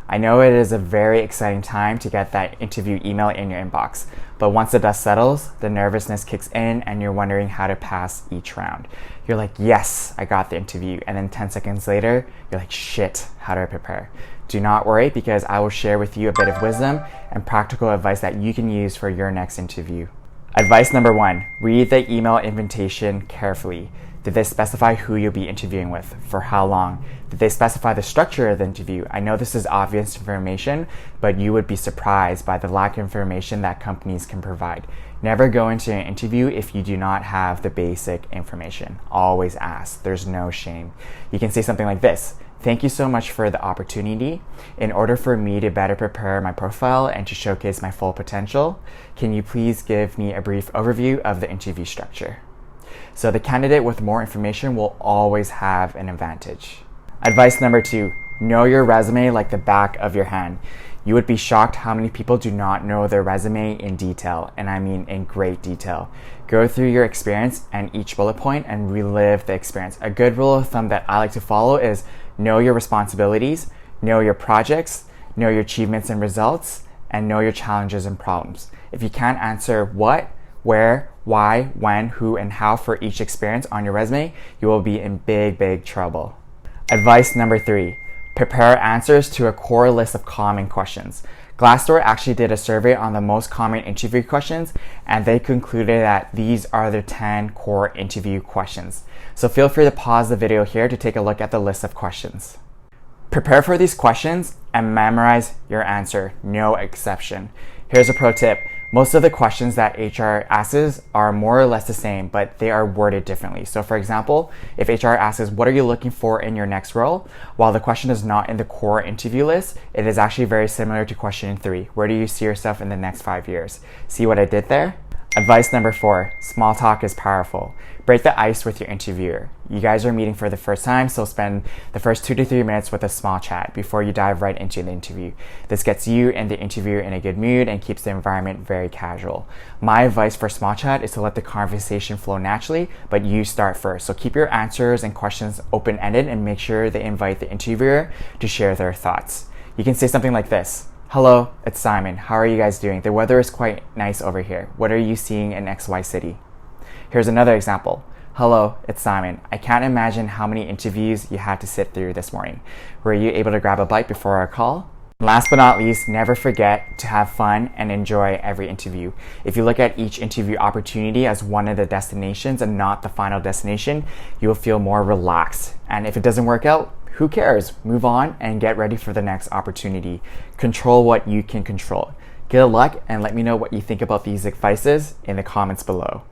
I know it is a very exciting time to get that interview email in your inbox, but once the dust settles, the nervousness kicks in and you're wondering how to pass each round. You're like, yes, I got the interview, and then 10 seconds later, you're like, shit, how do I prepare? Do not worry, because I will share with you a bit of wisdom and practical advice that you can use for your next interview. Advice number 1, read the email invitation carefully. Did they specify who you'll be interviewing with? For how long? Did they specify the structure of the interview? I know this is obvious information, but you would be surprised by the lack of information that companies can provide. Never go into an interview if you do not have the basic information. Always ask. There's no shame. You can say something like this: thank you so much for the opportunity. In order for me to better prepare my profile and to showcase my full potential, can you please give me a brief overview of the interview structure? So the candidate with more information will always have an advantage. Advice number 2, know your resume like the back of your hand. You would be shocked how many people do not know their resume in detail, and I mean in great detail. Go through your experience and each bullet point and relive the experience. A good rule of thumb that I like to follow is know your responsibilities, know your projects, know your achievements and results, and know your challenges and problems. If you can't answer what, where, why, when, who, and how for each experience on your resume, you will be in big trouble. Advice number 3, prepare answers to a core list of common questions. Glassdoor actually did a survey on the most common interview questions, and they concluded that these are the 10 core interview questions. So feel free to pause the video here to take a look at the list of questions. Prepare for these questions and memorize your answer, no exception. Here's a pro tip. Most of the questions that HR asks are more or less the same, but they are worded differently. So for example, if HR asks, what are you looking for in your next role? While the question is not in the core interview list, it is actually very similar to question 3. Where do you see yourself in the next 5 years? See what I did there? Advice number 4, small talk is powerful. Break the ice with your interviewer. You guys are meeting for the first time, so spend the first 2 to 3 minutes with a small chat before you dive right into the interview. This gets you and the interviewer in a good mood and keeps the environment very casual. My advice for small chat is to let the conversation flow naturally, but you start first. So keep your answers and questions open-ended and make sure they invite the interviewer to share their thoughts. You can say something like this: hello, it's Simon. How are you guys doing? The weather is quite nice over here. What are you seeing in XY city? Here's another example. Hello, it's Simon. I can't imagine how many interviews you had to sit through this morning. Were you able to grab a bite before our call? Last but not least, never forget to have fun and enjoy every interview. If you look at each interview opportunity as one of the destinations and not the final destination, you will feel more relaxed. And if it doesn't work out, who cares? Move on and get ready for the next opportunity. Control what you can control. Good luck, and let me know what you think about these advices in the comments below.